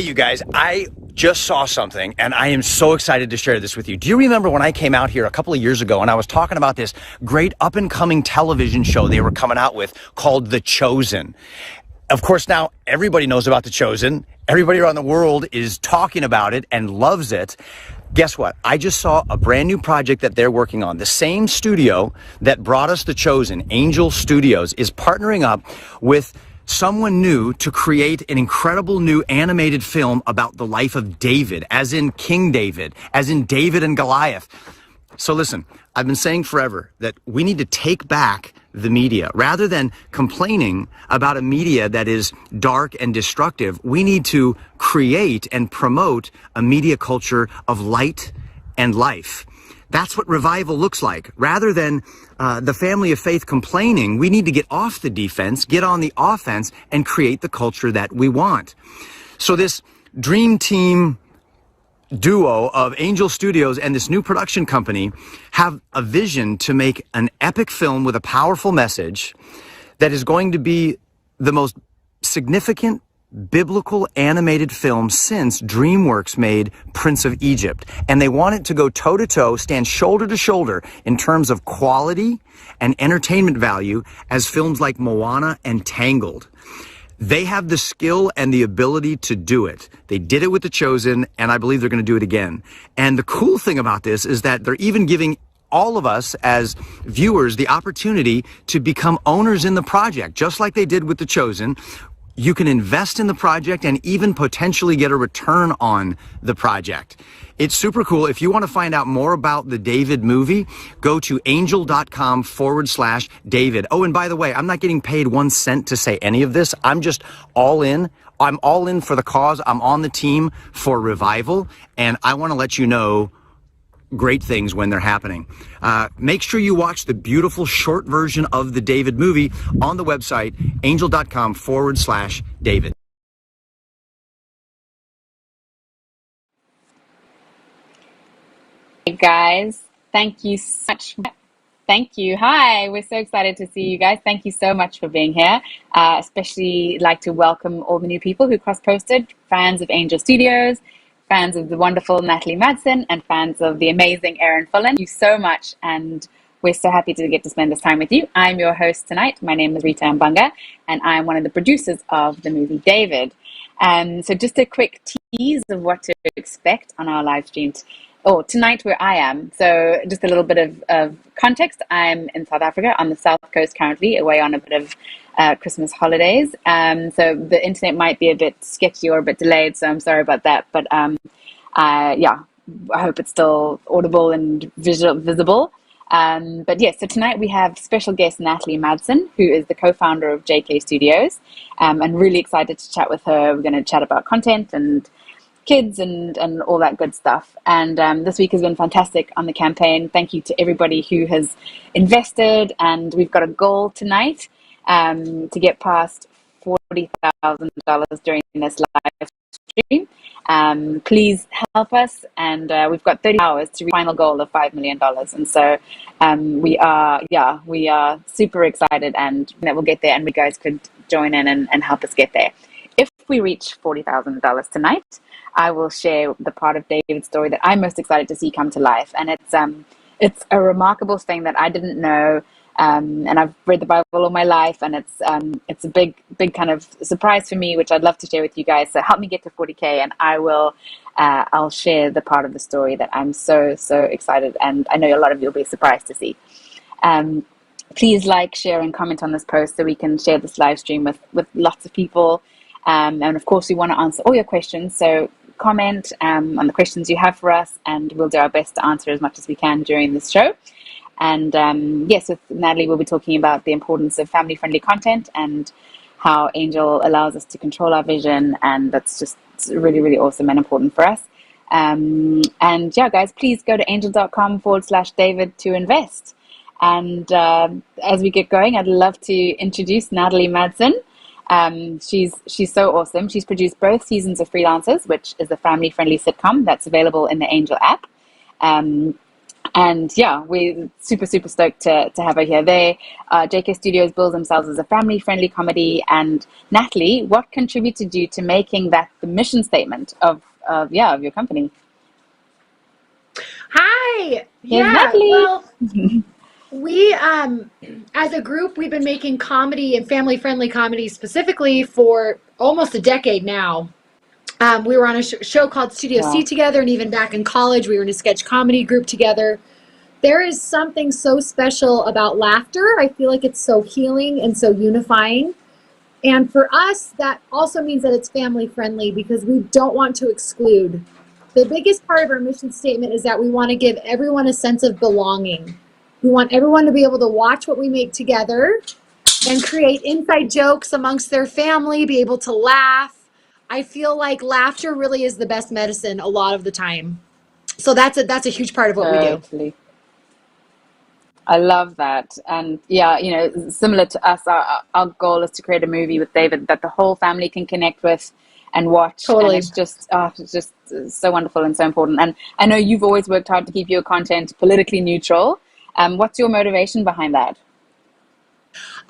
Hey, you guys, I just saw something and I am so excited to share this with you. Do you remember when I came out here a couple of years ago and I was talking about this great up and coming television show they were coming out with called The Chosen? Of course, now everybody knows about The Chosen. Everybody around the world is talking about it and loves it. Guess what? I just saw a brand new project that they're working on. The same studio that brought us The Chosen, Angel Studios, is partnering up with someone new to create an incredible new animated film about the life of David, as in King David, as in David and Goliath. So listen, I've been saying forever that we need to take back the media. Rather than complaining about a media that is dark and destructive, we need to create and promote a media culture of light and life. That's what revival looks like. Rather than the family of faith complaining, we need to get off the defense, get on the offense, and create the culture that we want. So this dream team duo of Angel Studios and this new production company have a vision to make an epic film with a powerful message that is going to be the most significant biblical animated film since DreamWorks made Prince of Egypt. And they want it to go toe-to-toe, stand shoulder to shoulder in terms of quality and entertainment value as films like Moana and Tangled. They have the skill and the ability to do it. They did it with The Chosen, and I believe they're going to do it again. And the cool thing about this is that they're even giving all of us as viewers the opportunity to become owners in the project, just like they did with The Chosen. You can invest in the project and even potentially get a return on the project. It's super cool. If you want to find out more about the David movie, go to angel.com/David. Oh, and by the way, I'm not getting paid 1 cent to say any of this. I'm just all in. I'm all in for the cause. I'm on the team for revival, and I want to let you know great things when they're happening. Make sure you watch the beautiful short version of the David movie on the website, angel.com/David. Hey guys, thank you so much. Thank you. Hi, we're so excited to see you guys. Thank you so much for being here. Especially like to welcome all the new people who cross-posted, fans of Angel Studios, fans of the wonderful Natalie Madsen, and fans of the amazing Aaron Fullen. Thank you so much, and we're so happy to get to spend this time with you. I'm your host tonight. My name is Rita Mbanga, and I'm one of the producers of the movie David. So just a quick tease of what to expect on our live stream tonight where I am. So just a little bit of context. I'm in South Africa on the South Coast currently, away on a bit of Christmas holidays. So the internet might be a bit sketchy or a bit delayed, so I'm sorry about that. But yeah, I hope it's still audible and visible. But yes, so tonight we have special guest Natalie Madsen, who is the co-founder of JK Studios, and really excited to chat with her. We're going to chat about content and kids and all that good stuff. And this week has been fantastic on the campaign. Thank you to everybody who has invested, and we've got a goal tonight to get past $40,000 during this live stream. Please help us, and we've got 30 hours to reach the final goal of $5 million. And so we are super excited, and that we'll get there, and you guys could join in and help us get there. If we reach $40,000 tonight, I will share the part of David's story that I'm most excited to see come to life. And it's a remarkable thing that I didn't know. And I've read the Bible all my life, and it's a big kind of surprise for me, which I'd love to share with you guys. So help me get to 40K, and I'll share the part of the story that I'm so excited, and I know a lot of you will be surprised to see. Please like, share, and comment on this post so we can share this live stream with lots of people. And of course, we want to answer all your questions. So comment on the questions you have for us, and we'll do our best to answer as much as we can during this show. And yes, with Natalie, we'll be talking about the importance of family-friendly content and how Angel allows us to control our vision. And that's just really, really awesome and important for us. And yeah, guys, please go to angel.com/David to invest. And as we get going, I'd love to introduce Natalie Madsen. She's so awesome. She's produced both seasons of Freelancers, which is a family-friendly sitcom that's available in the Angel app. And yeah, we're super, super stoked to have her here. JK Studios bills themselves as a family-friendly comedy. And Natalie, what contributed you to making that the mission statement of your company? Hi. Here's Yeah. Natalie. Well, we as a group, we've been making comedy and family-friendly comedy specifically for almost a decade now. We were on a show called Studio C Wow. together, and even back in college, we were in a sketch comedy group together. There is something so special about laughter. I feel like it's so healing and so unifying. And for us, that also means that it's family friendly because we don't want to exclude. The biggest part of our mission statement is that we want to give everyone a sense of belonging. We want everyone to be able to watch what we make together and create inside jokes amongst their family, be able to laugh. I feel like laughter really is the best medicine a lot of the time. So that's a huge part of what we do. Totally. I love that. And yeah, similar to us, our goal is to create a movie with David that the whole family can connect with and watch. And Totally. it's just so wonderful and so important. And I know you've always worked hard to keep your content politically neutral. What's your motivation behind that?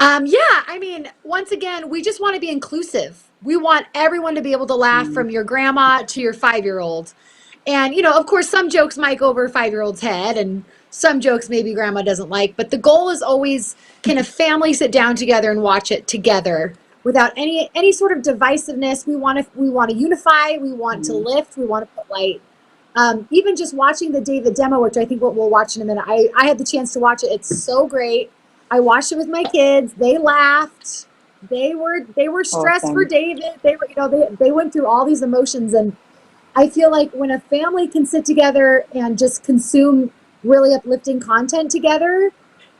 Yeah, I mean, once again, we just want to be inclusive. We want everyone to be able to laugh from your grandma to your 5-year-old. And, of course, some jokes might go over a 5-year-old's head and some jokes maybe grandma doesn't like. But the goal is always, can a family sit down together and watch it together without any sort of divisiveness? We want to unify. We want to lift. We want to put light. Even just watching the David demo, which I think what we'll watch in a minute. I had the chance to watch it. It's so great. I watched it with my kids. They laughed. They were stressed for Awesome. David. They were, they went through all these emotions. And I feel like when a family can sit together and just consume really uplifting content together,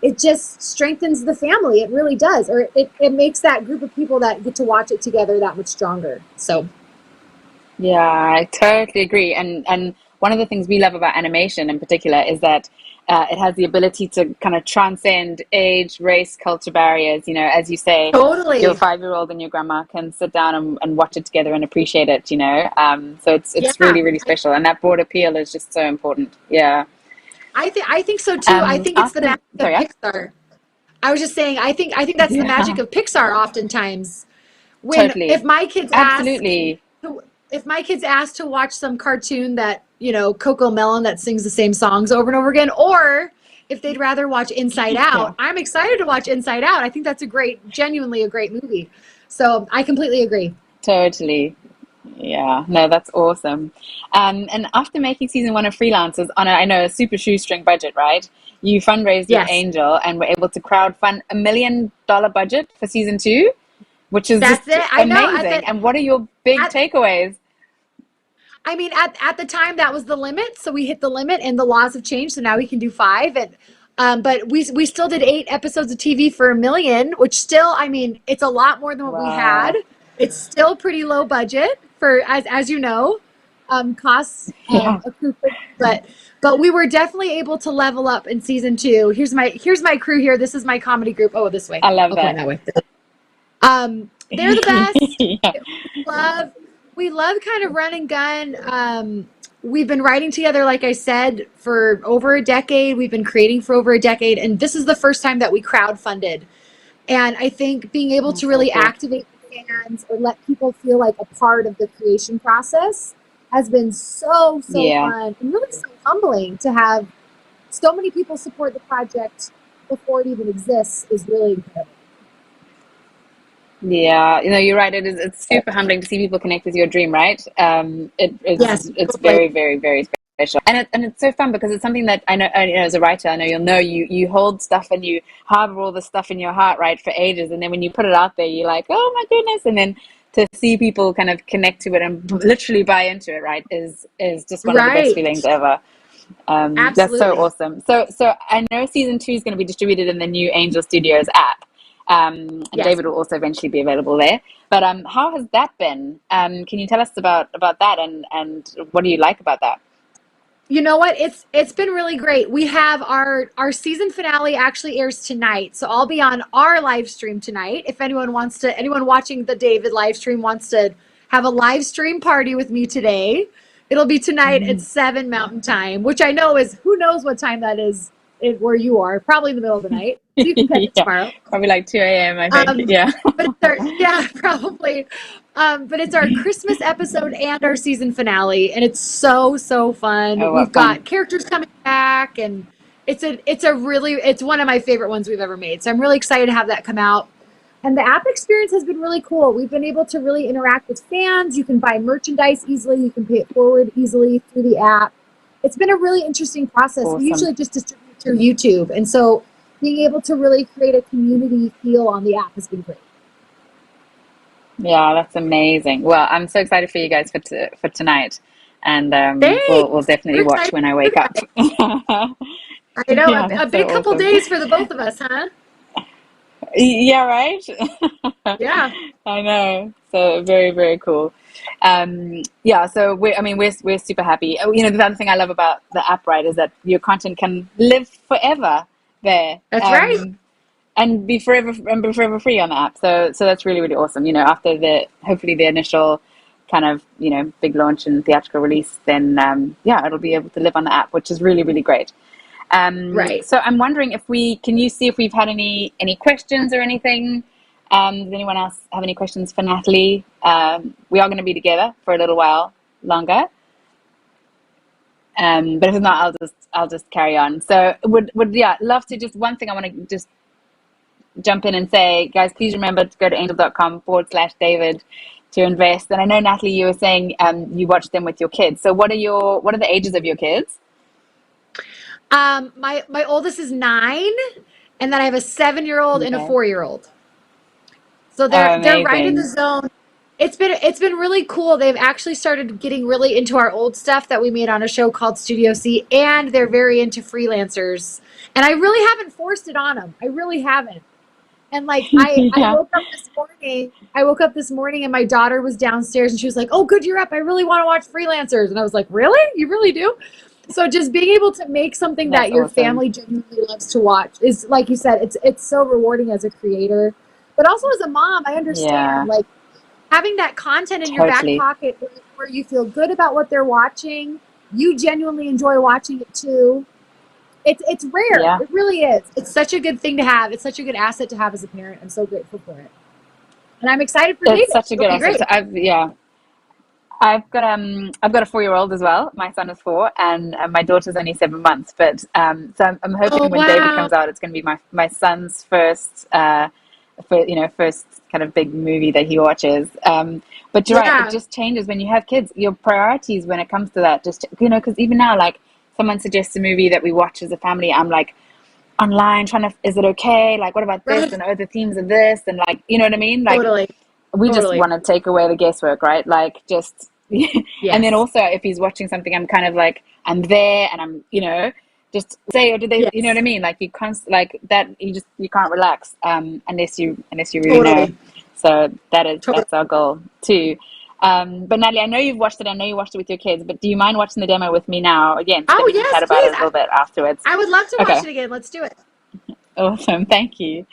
it just strengthens the family. It really does. Or it makes that group of people that get to watch it together that much stronger. So Yeah, I totally agree. And one of the things we love about animation in particular is that it has the ability to kind of transcend age, race, culture barriers. As you say, your totally. 5-year-old and your grandma can sit down and watch it together and appreciate it. So Yeah. it's really, really special. And that broad appeal is just so important. Yeah. I think so too. I think it's the After, magic of sorry, yeah? Pixar. I was just saying, I think that's the magic Yeah, of Pixar oftentimes. When totally. Absolutely. if my kids ask to watch some cartoon that, Coco Melon that sings the same songs over and over again, or if they'd rather watch Inside Yeah. Out, I'm excited to watch Inside Out. I think that's genuinely a great movie. So I completely agree. Totally. Yeah, no, that's awesome. And after making season 1 of Freelancers on I know, a super shoestring budget, right? You fundraised with Yes, Angel and were able to crowdfund $1 million budget for season 2, which is that's just it. I know. amazing. And what are your big At takeaways? I mean, at the time that was the limit, so we hit the limit, and the laws have changed, so now we can do 5. And but we still did 8 episodes of TV for 1 million, which still, I mean, it's a lot more than what we had. Wow. It's still pretty low budget for as you know, costs Yeah, accrue quickly, but we were definitely able to level up in season 2. Here's my crew here. This is my comedy group. Oh, this way. I love I'll point that. that way. They're the best. Yeah. love we love kind of run and gun. We've been writing together, like I said, for over a decade. We've been creating for over a decade, and this is the first time that we crowdfunded. And I think being able to So really cool. activate fans or let people feel like a part of the creation process has been so Yeah. fun and really so humbling to have so many people support the project before it even exists is really incredible. Yeah, you're right. It's super humbling to see people connect with your dream, right? Yes, It's totally. very, very, very special. And it's so fun because it's something that I know as a writer, I know you hold stuff and you harbor all the stuff in your heart, right, for ages, and then when you put it out there, you're like, oh my goodness, and then to see people kind of connect to it and literally buy into it, right, is just one of the best Right. feelings ever. That's so Absolutely. awesome. So I know season 2 is going to be distributed in the new Angel Studios app. And Yes. David will also eventually be available there. But how has that been? Can you tell us about that and what do you like about that? You know what? It's been really great. We have our season finale actually airs tonight. So I'll be on our live stream tonight. If anyone watching the David live stream wants to have a live stream party with me today, It'll be tonight at 7 Mountain Time, which I know is, who knows what time that is where you are, probably in the middle of the night. So you can catch it tomorrow. Probably like 2 a.m. I think. Yeah. But probably. But it's our Christmas episode and our season finale, and it's so fun. Oh, We've fun. got characters coming back, and it's one of my favorite ones we've ever made. So I'm really excited to have that come out. And the app experience has been really cool. We've been able to really interact with fans. You can buy merchandise easily. You can pay it forward easily through the app. It's been a really interesting process. Awesome. We usually just distribute through YouTube. And so being able to really create a community feel on the app has been great. Yeah, that's amazing. Well, I'm so excited for you guys for tonight. And we'll definitely watch when I wake up. I know, a big couple days for the both of us, huh? Yeah, right? Yeah. I know. So very, very cool. So we're super happy. The other thing I love about the app, right, is that your content can live forever there. That's right. And be forever free on the app. So that's really, really awesome. After hopefully the initial kind of, big launch and theatrical release, then it'll be able to live on the app, which is really, really great. Right. So I'm wondering can you see if we've had any questions or anything? Does anyone else have any questions for Natalie? We are going to be together for a little while longer. But if not, I'll just carry on. So would love to just, one thing I want to just jump in and say, guys, please remember to go to angel.com/David to invest. And I know, Natalie, you were saying you watch them with your kids. So what are the ages of your kids? My oldest is 9, and then I have a 7-year-old and a 4-year-old. So they're right in the zone. It's been really cool. They've actually started getting really into our old stuff that we made on a show called Studio C, and they're very into Freelancers. And I really haven't forced it on them. I really haven't. And I woke up this morning and my daughter was downstairs and she was like, "Oh, good, you're up. I really want to watch Freelancers." And I was like, "Really? You really do?" So just being able to make something that your family genuinely loves to watch is, like you said, it's so rewarding as a creator, but also as a mom. I understand having that content in your back pocket where you feel good about what they're watching, you genuinely enjoy watching it too. It's rare. Yeah. It really is. It's such a good thing to have. It's such a good asset to have as a parent. I'm so grateful for it, and I'm excited for David. It's such a good asset. I've got a 4-year-old as well. My son is 4, and my daughter's only 7 months. But so I'm hoping when David comes out, it's going to be my son's first first kind of big movie that he watches. But you're right, it just changes when you have kids. Your priorities when it comes to that, just because even now, someone suggests a movie that we watch as a family, I'm online trying to, is it okay? What about this? And the themes of this, and you know what I mean? Totally. We just want to take away the guesswork, right? Yes. And then also if he's watching something, I'm kind of I'm there, and I'm, just say, or did they, you know what I mean? You can't, that, you can't relax, unless you really know. So that's our goal too. But Natalie, I know you've watched it. I know you watched it with your kids, but do you mind watching the demo with me now again? So we can chat about it a little bit afterwards. I would love to watch it again. Let's do it. Awesome. Thank you.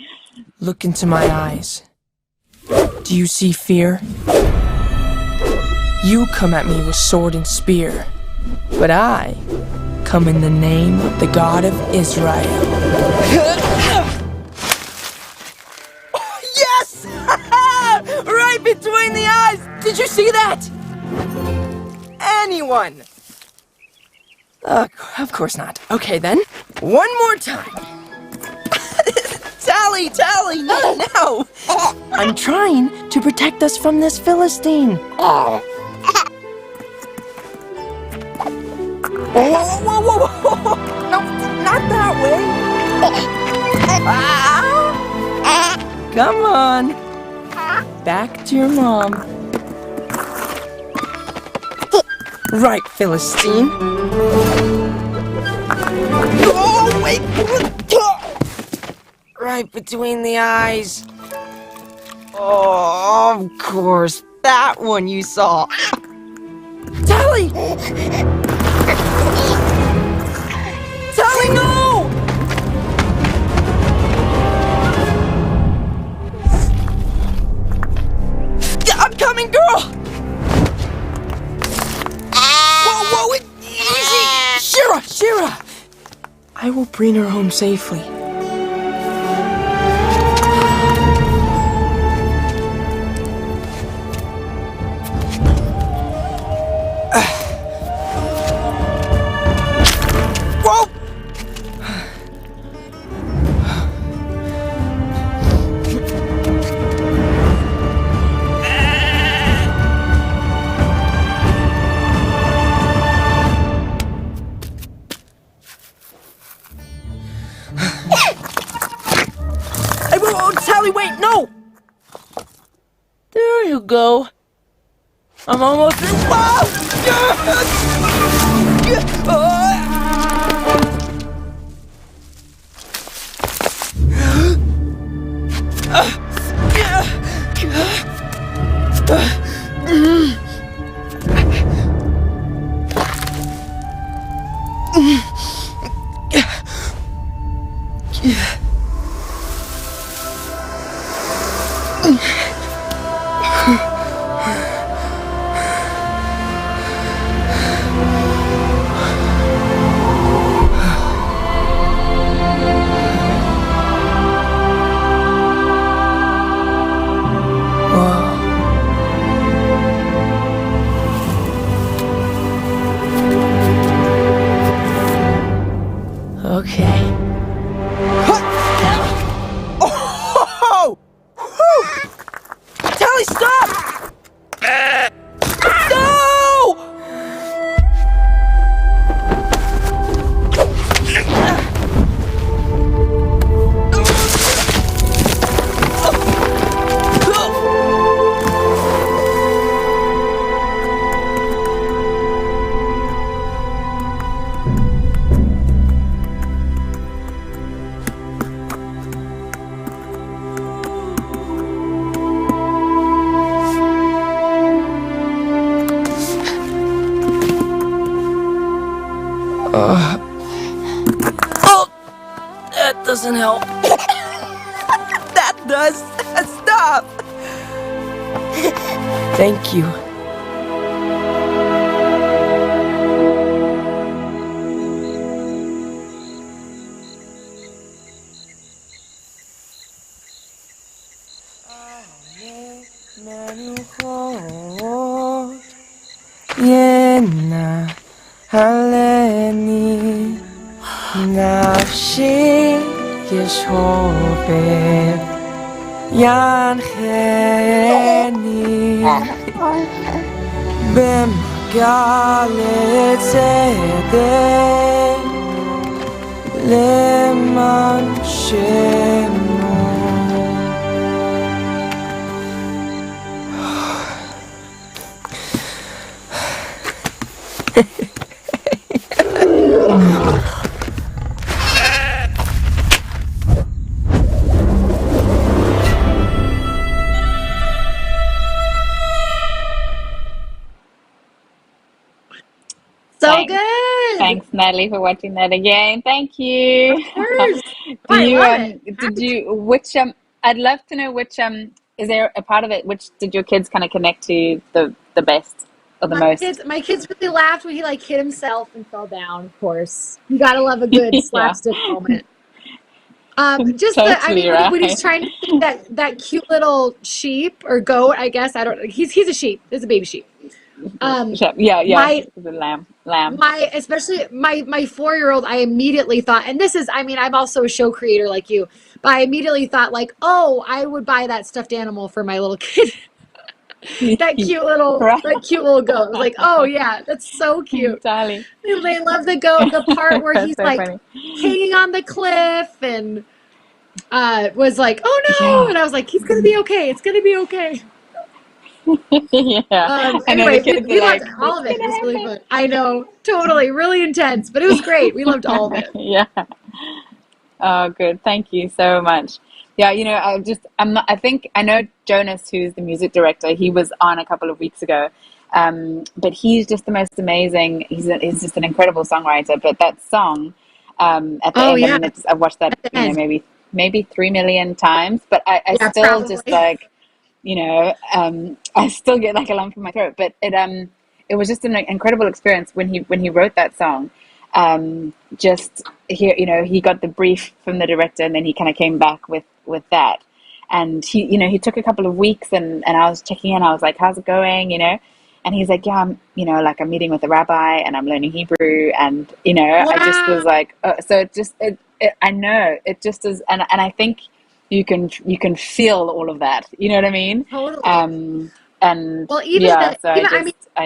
Look into my eyes. Do you see fear? You come at me with sword and spear, but I come in the name of the God of Israel. Yes! Right between the eyes! Did you see that? Anyone? Of course not. Okay then, one more time. Tally, no! I'm trying to protect us from this Philistine. Whoa! No, not that way. Come on. Back to your mom. Right, Philistine. Oh, wait! Right between the eyes. Oh, of course. That one you saw. Tally! Tally, no! I'm coming, girl! Whoa! Shira! I will bring her home safely. Whoa! Sally, wait, no! There you go. I'm almost there. Okay. Oh! Whew! Tally, stop! No! Oh, that doesn't help. That does. Stop. Thank you. 할래니 nafshi yeshobeh yancheni b'magalet tzedek leman shemo. So Thanks. good. Thanks, Natalie, for watching that again. Thank you. Of course. Do I you love it. did you which I'd love to know which is there a part of it which did your kids kind of connect to the best or the most? My kids really laughed when he like hit himself and fell down. Of course, you gotta love a good Yeah. slapstick moment. Just Totally when he's right. trying to feed that cute little sheep or goat, I guess I don't. He's a sheep. It's a baby sheep. Yeah, My the lamb. especially my 4-year-old, I immediately thought, and this is, I mean, I'm also a show creator like you, but I immediately thought like, oh, I would buy that stuffed animal for my little kid. that cute little Right. goat. I was like, oh yeah, that's so cute. Darling. They love the goat. The part where That's he's so like funny. hanging on the cliff and was like, oh no, Yeah. and I was like, he's gonna be okay. It's gonna be okay. Yeah. I know the Anyway, kids we are like, loved all of it. what's It was gonna really happen? fun. I know, totally, really intense, but it was great. We loved all of it. Yeah. Oh, good. Thank you so much. Yeah, I think I know Jonas, who's the music director. He was on a couple of weeks ago. But he's just the most amazing. He's just an incredible songwriter. But that song, at the end, Yeah. I mean, I've watched that, maybe 3 million times, but I Yeah, still probably. just like, I still get like a lump in my throat. But it was just an incredible experience when he wrote that song. just here, he got the brief from the director, and then he kind of came back with that. And he took a couple of weeks, and I was checking in. I was like, how's it going? And he's like, yeah, I'm meeting with a rabbi, and I'm learning Hebrew. And, Wow. I just was like, so I know it just is. And I think you can feel all of that. You know what I mean? Totally. And Well, even I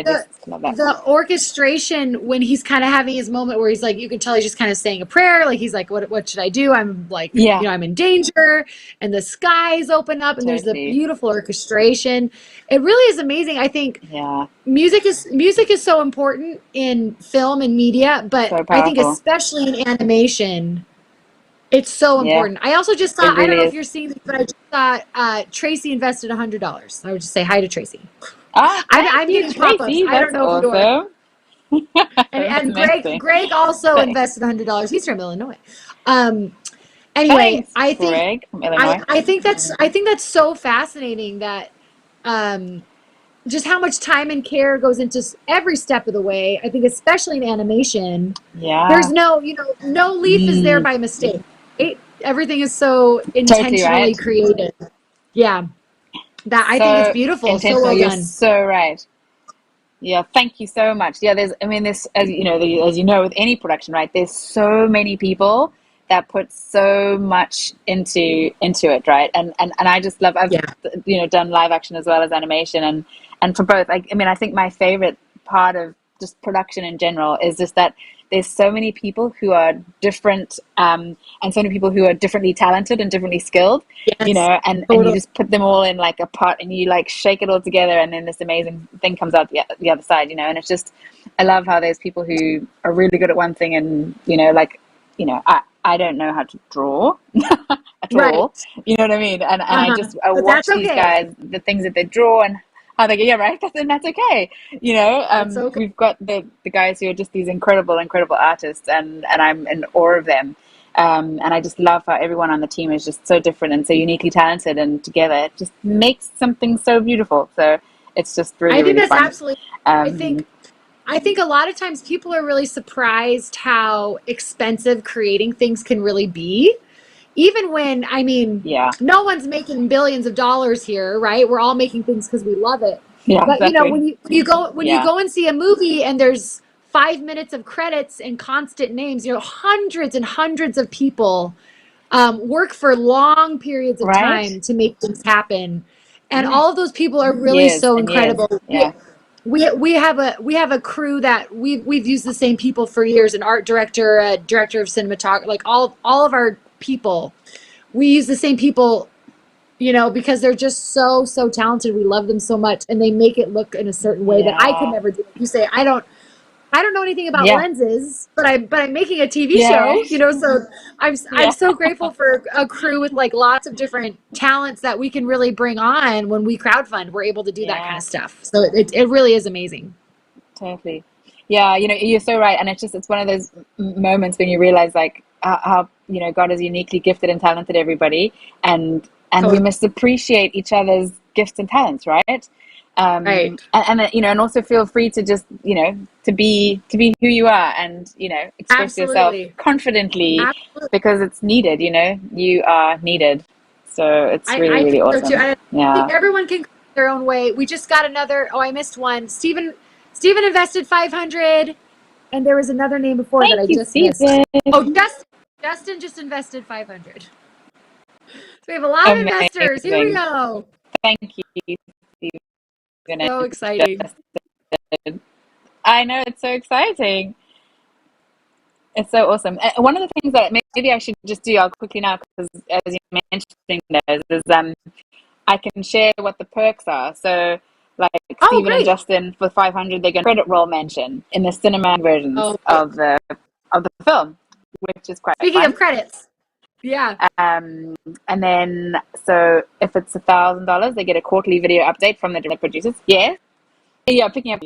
just love that. the orchestration when he's kind of having his moment where he's like, you can tell he's just kind of saying a prayer. Like he's like, what should I do? I'm like, I'm in danger, and the skies open up, and there's the beautiful orchestration. It really is amazing. I think music is so important in film and media, but So I think powerful. especially in animation, it's so important. I also just saw, I don't know if you're seeing this, but I just saw Tracy invested $100. I would just say hi to Tracy. I'm getting pop-ups. I don't know if you are. And Greg also invested $100. He's from Illinois. Anyway, Thanks, Greg from Illinois. I think that's so fascinating that just how much time and care goes into every step of the way. I think especially in animation, there's no leaf is there by mistake. Everything is so intentionally created. Yeah, I think it's beautiful. So well done. You're so right. Yeah, thank you so much. Yeah, there's as you know with any production, right? There's so many people that put so much into it, right? And I just love. I've done live action as well as animation, and for both. I think my favorite part of just production in general is just that there's so many people who are different, and so many people who are differently talented and differently skilled, and you just put them all in like a pot, and you like shake it all together, and then this amazing thing comes out the other side, and it's just, I love how there's people who are really good at one thing, and I don't know how to draw at all, you know what I mean, and I watch these guys, the things that they draw, and how they go, right, that's okay, we've got the guys who are just these incredible artists, and I'm in awe of them, and I just love how everyone on the team is just so different and so uniquely talented, and together it just makes something so beautiful. So it's just really, I think really that's fun. absolutely I think a lot of times people are really surprised how expensive creating things can really be. Even when, no one's making billions of dollars here, right? We're all making things because we love it. Yeah, but exactly. when you go and see a movie and there's 5 minutes of credits and constant names, hundreds and hundreds of people work for long periods of time to make things happen, and all of those people are really so incredible. We have a crew that we've used the same people for years, an art director, a director of cinematography, like all of our people, we use the same people, because they're just so talented. We love them so much, and they make it look in a certain way that I could never do. You say I don't know anything about lenses, but I'm making a TV show, so I'm so grateful for a crew with like lots of different talents that we can really bring on when we crowdfund. We're able to do that kind of stuff. So it really is amazing. Totally. Yeah, you're so right, and it's one of those moments when you realize like how God has uniquely gifted and talented everybody, and we must appreciate each other's gifts and talents, right? And also feel free to just to be who you are, and express yourself confidently, because it's needed. You are needed, so it's really, really awesome. So I think everyone can go their own way. We just got another. Oh, I missed one. Steven invested 500, and there was another name before that I just missed. Oh, Justin just invested 500. So we have a lot of investors. Here we go. Thank you, Steven. So exciting. I know, it's so exciting. It's so awesome. One of the things that maybe I should just do, I'll quickly now, because as you mentioned those, is I can share what the perks are. So like Steven and Justin for 500, they're going to credit roll mention in the cinema versions of the film, which is quite Speaking fun. of credits. Yeah. And then, so if it's $1,000, they get a quarterly video update from the producers. Yeah, picking up.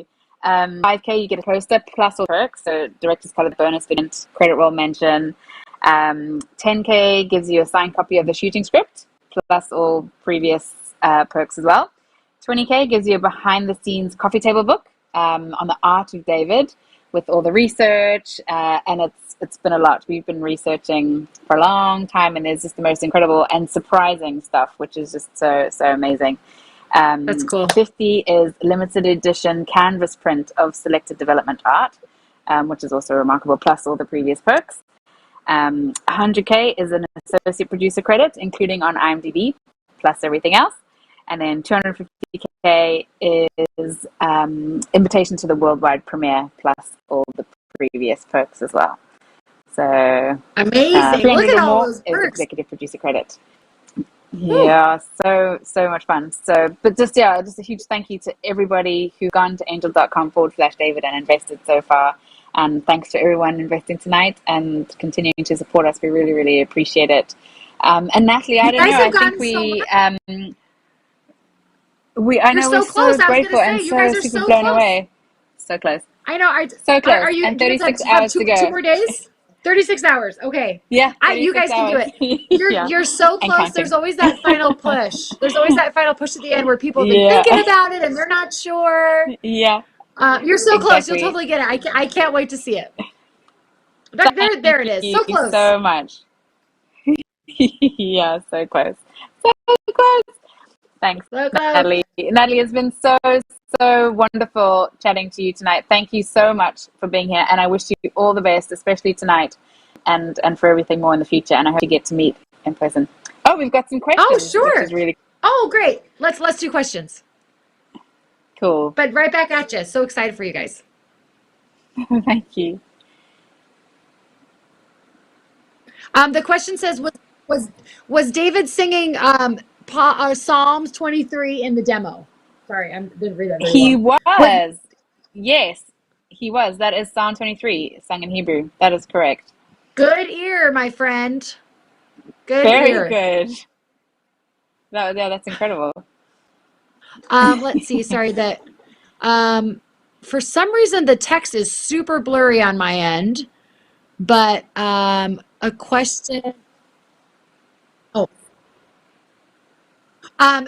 5K, you get a poster plus all perks. So director's color bonus, credit roll mention. 10K gives you a signed copy of the shooting script plus all previous perks as well. 20K gives you a behind the scenes coffee table book on the art of David, with all the research, and it's been a lot. We've been researching for a long time, and there's just the most incredible and surprising stuff, which is just so amazing. That's cool. 50 is limited edition canvas print of selected development art, which is also remarkable, plus all the previous perks. 100K is an associate producer credit, including on IMDb, plus everything else. And then 250K is invitation to the worldwide premiere, plus all the previous perks as well. So amazing. 300 Look at or all more those is perks. executive producer credit. Yeah, so much fun. So, but just a huge thank you to everybody who's gone to angel.com/David and invested so far. And thanks to everyone investing tonight and continuing to support us. We really, really appreciate it. And Natalie, I don't know, I think I know we're so grateful and so super blown away. So close. I know. So close. Are you? And 36 have hours to go. 2 more days. 36 hours. Okay. Yeah. You guys can do it. You're so close. There's always that final push. There's always that final push at the end where people have been thinking about it and they're not sure. Yeah. You're so close. You'll totally get it. I can't wait to see it. There it is. So close. So much. Yeah, so close. So close. Thanks, Natalie. Natalie, it's been so wonderful chatting to you tonight. Thank you so much for being here, and I wish you all the best, especially tonight, and for everything more in the future. And I hope you get to meet in person. Oh, we've got some questions. Oh, sure. Which is really great. Let's do questions. Cool. But right back at you. So excited for you guys. Thank you. The question says, was David singing Psalms 23 in the demo? Sorry, I didn't read that very He well. was. Yes, he was. That is Psalm 23, sung in Hebrew. That is correct. Good ear, my friend. Very ear. Good. That's incredible. Let's see. Sorry, that for some reason the text is super blurry on my end, but a question. Oh.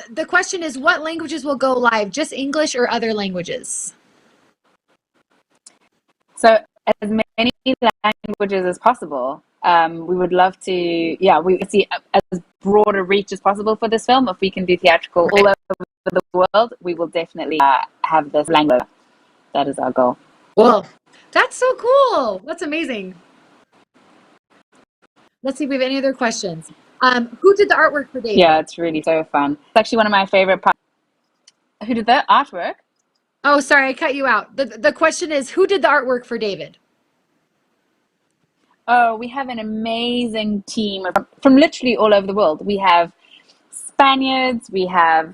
The question is, what languages will go live? Just English or other languages? So as many languages as possible. We would love to, we would see as broad a reach as possible for this film. If we can do theatrical all over the world, we will definitely have this language. That is our goal. Well, that's so cool. That's amazing. Let's see if we have any other questions. Who did the artwork for David? Yeah, it's really so fun. It's actually one of my favorite parts. Who did the artwork? Oh, sorry, I cut you out. The question is, who did the artwork for David? Oh, we have an amazing team from literally all over the world. We have Spaniards, we have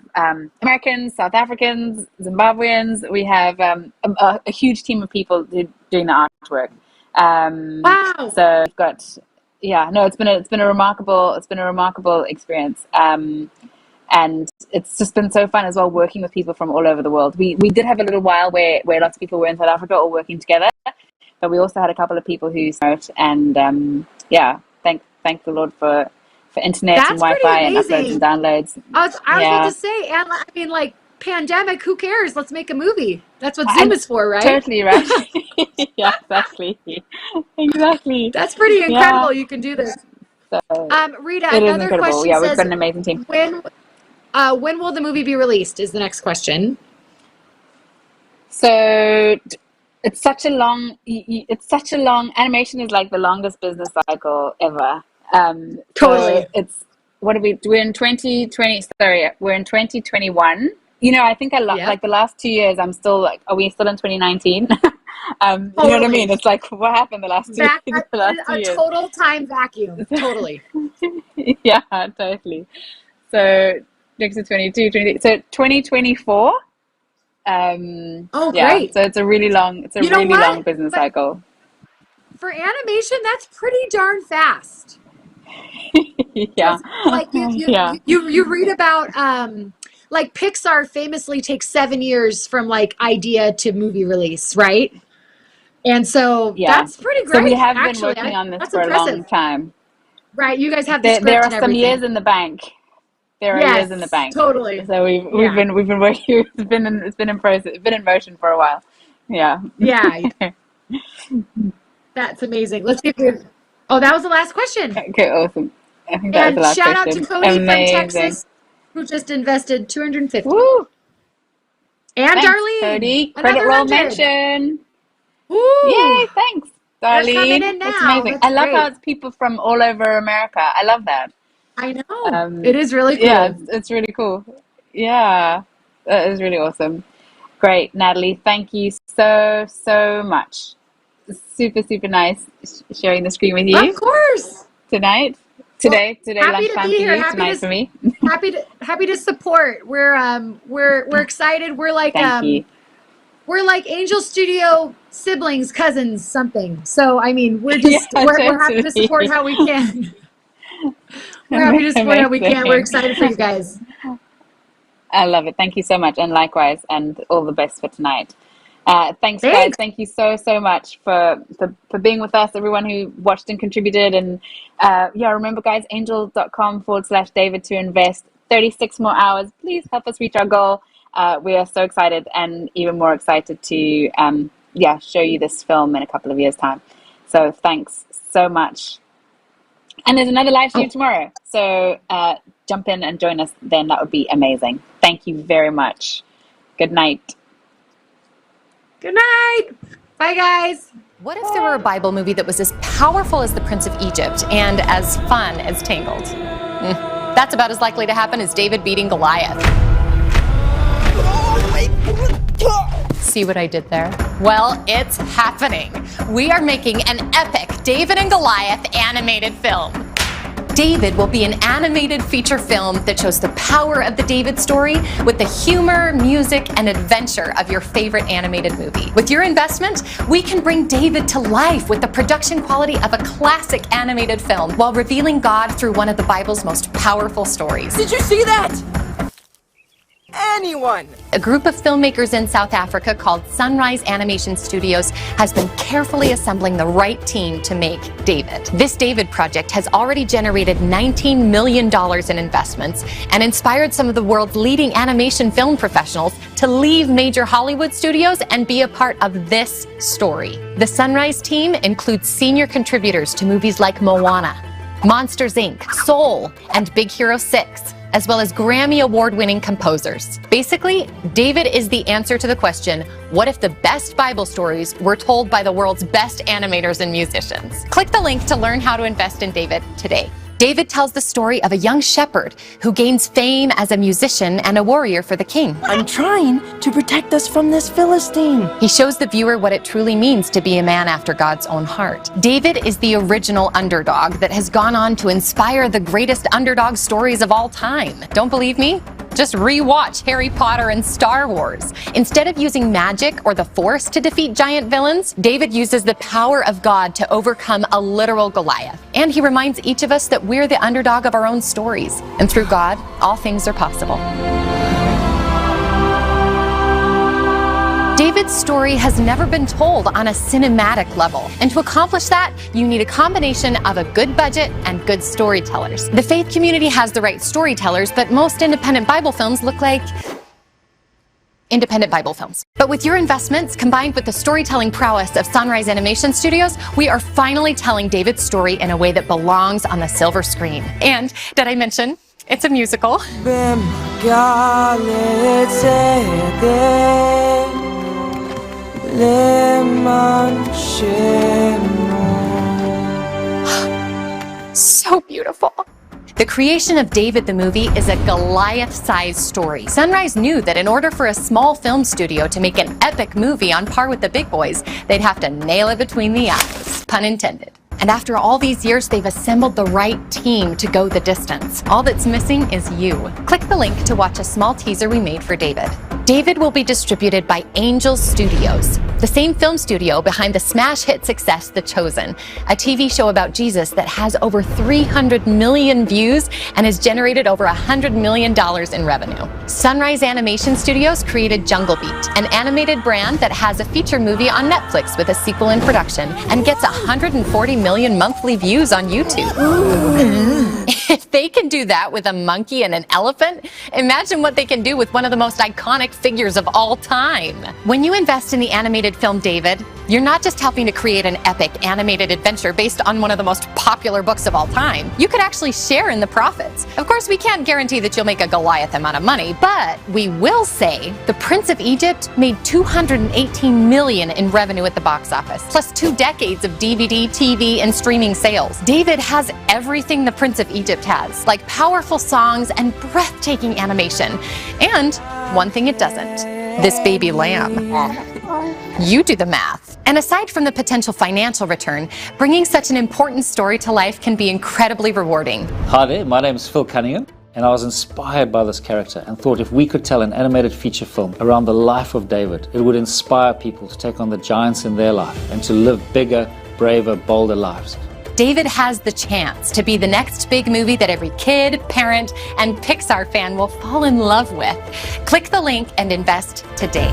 Americans, South Africans, Zimbabweans. We have a huge team of people doing the artwork. Wow! So we've got, it's been a remarkable experience. And it's just been so fun as well working with people from all over the world. We did have a little while where lots of people were in South Africa all working together, but we also had a couple of people who smoked, and thank the Lord for internet and Wi-Fi and uploads and downloads. I was about to say, and I mean, like, pandemic, who cares? Let's make a movie. That's what Zoom is for, right? Totally right. Yeah, exactly. That's pretty incredible. You can do this. So, Rita, it is another incredible. question Yeah, says, we've got an amazing team. When will the movie be released is the next question. So it's such a long animation is like the longest business cycle ever. Totally. So we're in 2020, we're in 2021. You know, I think like the last 2 years, I'm still like, are we still in 2019? Totally. You know what I mean? It's like, what happened the last 2 years? A total time vacuum. Totally. Yeah, totally. So next to 22, 23. So 2024. Great. So it's a really long, long business cycle. For animation, that's pretty darn fast. Yeah. Like you read about like Pixar famously takes 7 years from like idea to movie release, right? And so that's pretty great. So we have been working on this for a long time. Right. You guys have the script there are and some everything. years in the bank. There are years in the bank. Totally. So we've been working. It's been in process. It's been in motion for a while. Yeah. Yeah. That's amazing. Let's get through. Oh, that was the last question. Okay, awesome. I think that was And the last shout out question. to Cody Amazing. from Texas, who just invested 250. Woo! And Thanks, Darlene, Cody. Credit another roll 100. mention. Woo! Yay, thanks, They're coming Darlene. in That's now. amazing. That's I love how great. it's people from all over America. I love that. I know. It is really cool. Yeah, it's really cool. Yeah, that is really awesome. Great, Natalie. Thank you so much. Super, super nice sharing the screen with you Of course. tonight. Today, Happy to lunchtime be for here. you, tonight for me. Happy to support. We're excited. We're like Thank you. we're like Angel Studio siblings, cousins, something. So I mean, we're just Yeah, we're happy to totally. support how we can. We're happy to support how we can. We're excited for you guys. I love it. Thank you so much, and likewise, and all the best for tonight. Thanks, guys. Thanks. Thank you so much for being with us, everyone who watched and contributed. And yeah, remember, guys, angel.com/David to invest. 36 more hours. Please help us reach our goal. We are so excited, and even more excited to show you this film in a couple of years' time. So thanks so much. And there's another live stream tomorrow. So jump in and join us then. That would be amazing. Thank you very much. Good night. Good night. Bye, guys. What if there were a Bible movie that was as powerful as The Prince of Egypt and as fun as Tangled? That's about as likely to happen as David beating Goliath. See what I did there? Well, it's happening. We are making an epic David and Goliath animated film. David will be an animated feature film that shows the power of the David story with the humor, music, and adventure of your favorite animated movie. With your investment, we can bring David to life with the production quality of a classic animated film while revealing God through one of the Bible's most powerful stories. Did you see that? Anyone? A group of filmmakers in South Africa called Sunrise Animation Studios has been carefully assembling the right team to make David. This David project has already generated $19 million in investments and inspired some of the world's leading animation film professionals to leave major Hollywood studios and be a part of this story. The Sunrise team includes senior contributors to movies like Moana, Monsters, Inc., Soul, and Big Hero 6. As well as Grammy Award-winning composers. Basically, David is the answer to the question, what if the best Bible stories were told by the world's best animators and musicians? Click the link to learn how to invest in David today. David tells the story of a young shepherd who gains fame as a musician and a warrior for the king. I'm trying to protect us from this Philistine. He shows the viewer what it truly means to be a man after God's own heart. David is the original underdog that has gone on to inspire the greatest underdog stories of all time. Don't believe me? Just re-watch Harry Potter and Star Wars. Instead of using magic or the Force to defeat giant villains, David uses the power of God to overcome a literal Goliath. And he reminds each of us that we're the underdog of our own stories. And through God, all things are possible. David's story has never been told on a cinematic level. And to accomplish that, you need a combination of a good budget and good storytellers. The faith community has the right storytellers, but most independent Bible films look like independent Bible films. But with your investments, combined with the storytelling prowess of Sunrise Animation Studios, we are finally telling David's story in a way that belongs on the silver screen. And, did I mention, it's a musical? So beautiful. The creation of David the movie is a Goliath-sized story. Sunrise knew that in order for a small film studio to make an epic movie on par with the big boys, they'd have to nail it between the eyes, pun intended. And after all these years, they've assembled the right team to go the distance. All that's missing is you. Click the link to watch a small teaser we made for David. David will be distributed by Angel Studios, the same film studio behind the smash hit success The Chosen, a TV show about Jesus that has over 300 million views and has generated over $100 million in revenue. Sunrise Animation Studios created Jungle Beat, an animated brand that has a feature movie on Netflix with a sequel in production and gets 140 million monthly views on YouTube. If they can do that with a monkey and an elephant, imagine what they can do with one of the most iconic figures of all time. When you invest in the animated film David, you're not just helping to create an epic animated adventure based on one of the most popular books of all time. You could actually share in the profits. Of course, we can't guarantee that you'll make a Goliath amount of money, but we will say the Prince of Egypt made $218 million in revenue at the box office, plus 2 decades of DVD, TV, and streaming sales. David has everything the Prince of Egypt has, like powerful songs and breathtaking animation. And one thing it doesn't, this baby lamb. You do the math. And aside from the potential financial return, bringing such an important story to life can be incredibly rewarding. Hi there, my name is Phil Cunningham, and I was inspired by this character and thought if we could tell an animated feature film around the life of David, it would inspire people to take on the giants in their life and to live bigger, braver, bolder lives. David has the chance to be the next big movie that every kid, parent, and Pixar fan will fall in love with. Click the link and invest today.